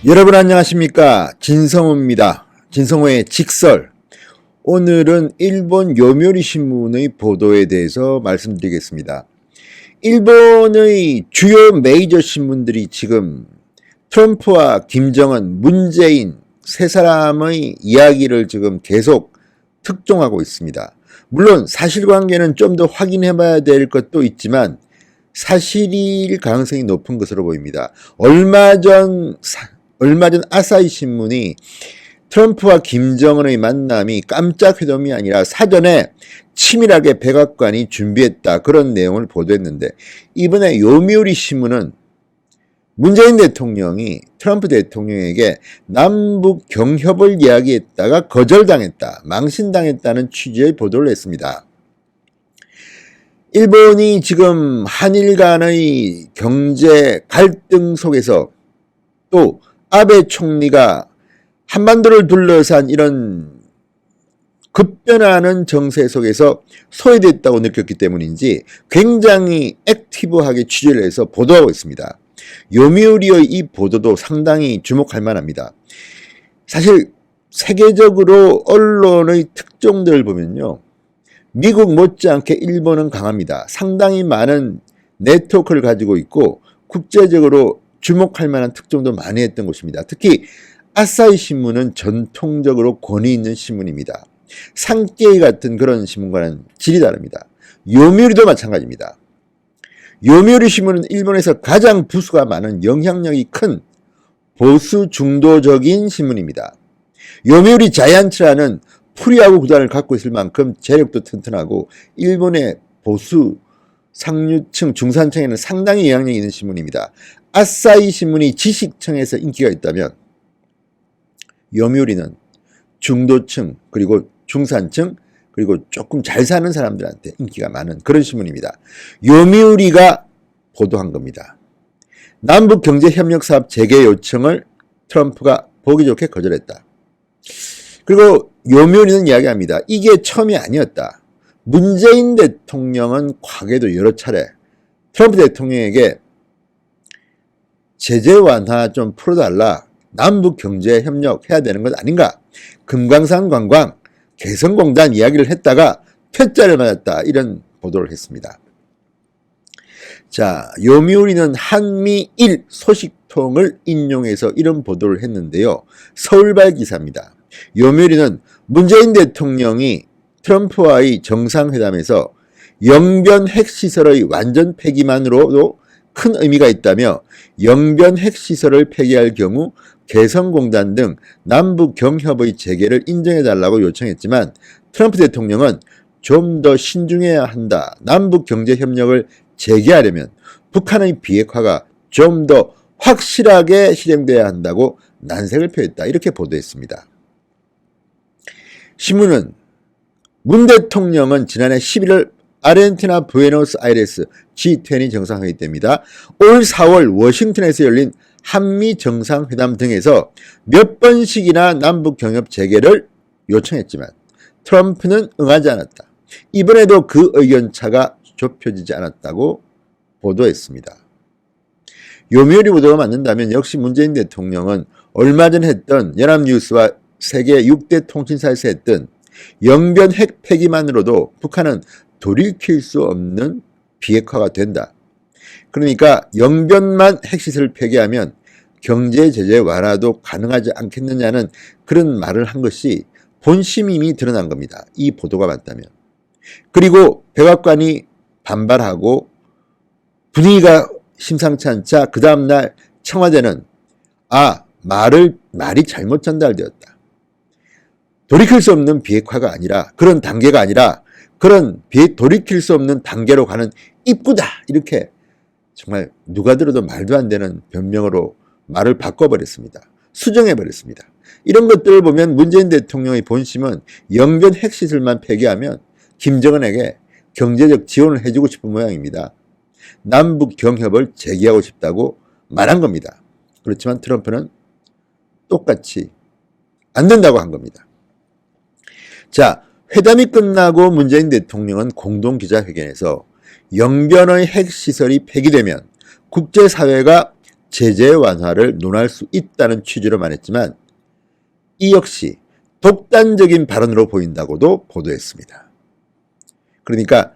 여러분 안녕하십니까? 진성호입니다. 진성호의 직설. 오늘은 일본 요미우리 신문의 보도에 대해서 말씀드리겠습니다. 일본의 주요 메이저 신문들이 지금 트럼프와 김정은, 문재인 세 사람의 이야기를 지금 계속 특종하고 있습니다. 물론 사실관계는 좀 더 확인해 봐야 될 것도 있지만 사실일 가능성이 높은 것으로 보입니다. 얼마 전 아사히 신문이 트럼프와 김정은의 만남이 깜짝 회동이 아니라 사전에 치밀하게 백악관이 준비했다, 그런 내용을 보도했는데, 이번에 요미우리 신문은 문재인 대통령이 트럼프 대통령에게 남북 경협을 이야기했다가 거절당했다, 망신당했다는 취지의 보도를 했습니다. 일본이 지금 한일 간의 경제 갈등 속에서 또 아베 총리가 한반도를 둘러싼 이런 급변하는 정세 속에서 소외됐다고 느꼈기 때문인지 굉장히 액티브하게 취재를 해서 보도하고 있습니다. 요미우리의 이 보도도 상당히 주목할 만합니다. 사실 세계적으로 언론의 특종들을 보면요, 미국 못지않게 일본은 강합니다. 상당히 많은 네트워크를 가지고 있고 국제적으로 주목할 만한 특종도 많이 했던 곳입니다. 특히 아사히 신문은 전통적으로 권위 있는 신문입니다. 산케이 같은 그런 신문과는 질이 다릅니다. 요미우리도 마찬가지입니다. 요미우리 신문은 일본에서 가장 부수가 많은 영향력이 큰 보수 중도적인 신문입니다. 요미우리 자이언츠라는 프리야구 구단을 갖고 있을 만큼 재력도 튼튼하고 일본의 보수 상류층, 중산층에는 상당히 영향력이 있는 신문입니다. 아사히 신문이 지식층에서 인기가 있다면 요미우리는 중도층, 그리고 중산층, 그리고 조금 잘 사는 사람들한테 인기가 많은 그런 신문입니다. 요미우리가 보도한 겁니다. 남북경제협력사업 재개 요청을 트럼프가 보기 좋게 거절했다. 그리고 요미우리는 이야기합니다. 이게 처음이 아니었다. 문재인 대통령은 과거에도 여러 차례 트럼프 대통령에게 제재 완화 좀 풀어달라, 남북 경제 협력 해야 되는 것 아닌가, 금강산 관광 개성공단 이야기를 했다가 퇴짜를 맞았다, 이런 보도를 했습니다. 자, 요미우리는 한미일 소식통을 인용해서 이런 보도를 했는데요. 서울발 기사입니다. 요미우리는 문재인 대통령이 트럼프와의 정상회담에서 영변 핵시설의 완전 폐기만으로도 큰 의미가 있다며 영변 핵시설을 폐기할 경우 개성공단 등 남북 경협의 재개를 인정해달라고 요청했지만 트럼프 대통령은 좀 더 신중해야 한다, 남북 경제협력을 재개하려면 북한의 비핵화가 좀 더 확실하게 실행돼야 한다고 난색을 표했다, 이렇게 보도했습니다. 신문은 문 대통령은 지난해 11월 아르헨티나 부에노스아이레스 G20 정상회의 때입니다. 올 4월 워싱턴에서 열린 한미 정상회담 등에서 몇 번씩이나 남북 경협 재개를 요청했지만 트럼프는 응하지 않았다. 이번에도 그 의견차가 좁혀지지 않았다고 보도했습니다. 요미우리 보도가 맞는다면 역시 문재인 대통령은 얼마 전 했던 연합뉴스와 세계 6대 통신사에서 했던 영변 핵 폐기만으로도 북한은 돌이킬 수 없는 비핵화가 된다. 그러니까 영변만 핵시설을 폐기하면 경제 제재 완화도 가능하지 않겠느냐는 그런 말을 한 것이 본심이 이미 드러난 겁니다. 이 보도가 맞다면. 그리고 백악관이 반발하고 분위기가 심상치 않자 그 다음날 청와대는 말이 잘못 전달되었다, 돌이킬 수 없는 비핵화가 아니라, 그런 단계가 아니라 그런 돌이킬 수 없는 단계로 가는 입구다, 이렇게 정말 누가 들어도 말도 안 되는 변명으로 말을 바꿔버렸습니다. 수정해버렸습니다. 이런 것들을 보면 문재인 대통령의 본심은 영변 핵시설만 폐기하면 김정은에게 경제적 지원을 해주고 싶은 모양입니다. 남북 경협을 재개하고 싶다고 말한 겁니다. 그렇지만 트럼프는 똑같이 안 된다고 한 겁니다. 자, 회담이 끝나고 문재인 대통령은 공동기자회견에서 영변의 핵시설이 폐기되면 국제사회가 제재 완화를 논할 수 있다는 취지로 말했지만 이 역시 독단적인 발언으로 보인다고도 보도했습니다. 그러니까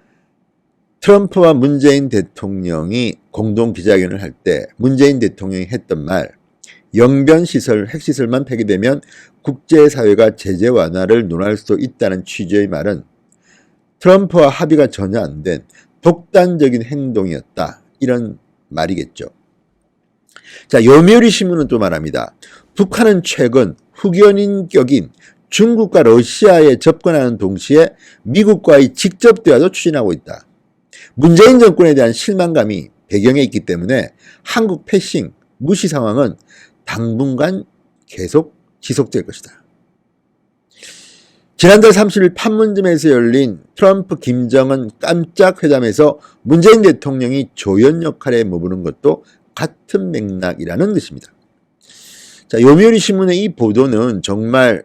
트럼프와 문재인 대통령이 공동 기자회견을 할 때 문재인 대통령이 했던 말, 영변시설, 핵시설만 폐기되면 국제사회가 제재 완화를 논할 수 있다는 취지의 말은 트럼프와 합의가 전혀 안 된 독단적인 행동이었다. 이런 말이겠죠. 자, 요미우리 신문은 또 말합니다. 북한은 최근 후견인 격인 중국과 러시아에 접근하는 동시에 미국과의 직접 대화도 추진하고 있다. 문재인 정권에 대한 실망감이 배경에 있기 때문에 한국 패싱, 무시 상황은 당분간 계속 지속될 것이다. 지난달 30일 판문점에서 열린 트럼프 김정은 깜짝 회담에서 문재인 대통령이 조연 역할에 머무는 것도 같은 맥락이라는 것입니다. 자, 요미우리 신문의 이 보도는 정말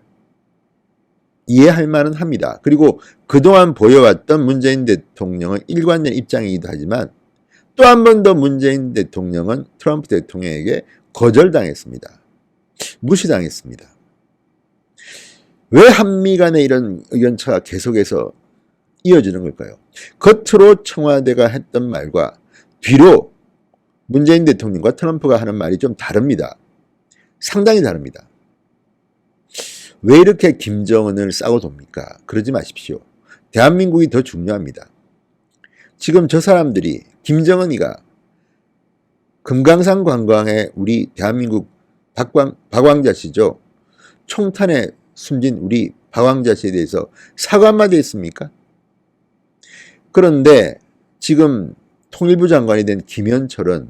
이해할 만은 합니다. 그리고 그동안 보여왔던 문재인 대통령의 일관된 입장이기도 하지만 또 한 번 더 문재인 대통령은 트럼프 대통령에게 거절당했습니다. 무시당했습니다. 왜 한미 간의 이런 의견차가 계속해서 이어지는 걸까요? 겉으로 청와대가 했던 말과 뒤로 문재인 대통령과 트럼프가 하는 말이 좀 다릅니다. 상당히 다릅니다. 왜 이렇게 김정은을 싸고 돕니까? 그러지 마십시오. 대한민국이 더 중요합니다. 지금 저 사람들이 김정은이가 금강산 관광에 우리 대한민국 박왕자 씨죠. 총탄에 숨진 우리 박왕자 씨에 대해서 사과 한마디 했습니까? 그런데 지금 통일부 장관이 된 김현철은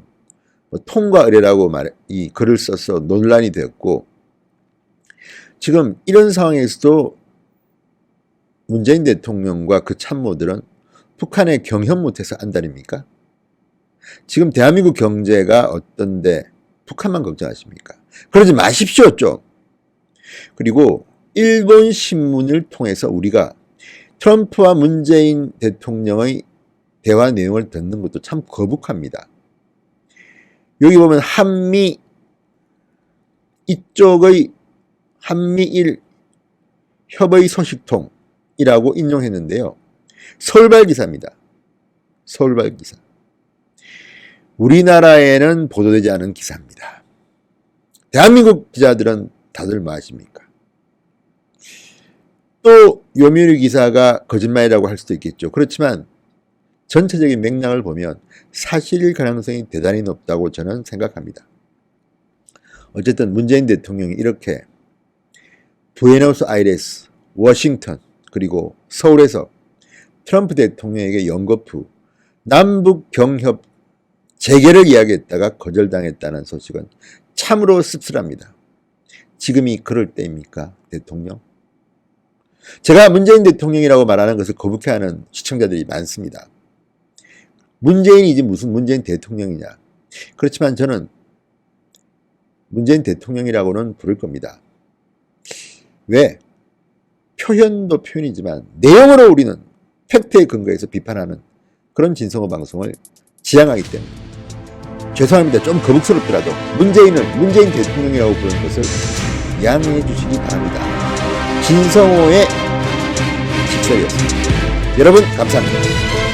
통과 의례라고 이 글을 써서 논란이 되었고 지금 이런 상황에서도 문재인 대통령과 그 참모들은 북한에 경협 못해서 안달입니까? 지금 대한민국 경제가 어떤데 북한만 걱정하십니까? 그러지 마십시오 좀. 그리고 일본 신문을 통해서 우리가 트럼프와 문재인 대통령의 대화 내용을 듣는 것도 참 거북합니다. 여기 보면 이쪽의 한미일 협의 소식통이라고 인용했는데요. 서울발 기사입니다. 서울발 기사. 우리나라에는 보도되지 않은 기사입니다. 대한민국 기자들은 다들 뭐 하십니까? 또 요미우리 기사가 거짓말이라고 할 수도 있겠죠. 그렇지만 전체적인 맥락을 보면 사실일 가능성이 대단히 높다고 저는 생각합니다. 어쨌든 문재인 대통령이 이렇게 부에노스아이레스, 워싱턴, 그리고 서울에서 트럼프 대통령에게 연거푸 남북 경협 재개를 이야기했다가 거절당했다는 소식은 참으로 씁쓸합니다. 지금이 그럴 때입니까, 대통령? 제가 문재인 대통령이라고 말하는 것을 거북해하는 시청자들이 많습니다. 문재인이지 무슨 문재인 대통령이냐. 그렇지만 저는 문재인 대통령이라고는 부를 겁니다. 왜? 표현도 표현이지만 내용으로 우리는 팩트에 근거해서 비판하는 그런 진성호 방송을 지향하기 때문에 죄송합니다. 좀 거북스럽더라도 문재인 대통령이라고 부르는 것을 양해해 주시기 바랍니다. 진성호의 직설이었습니다. 여러분 감사합니다.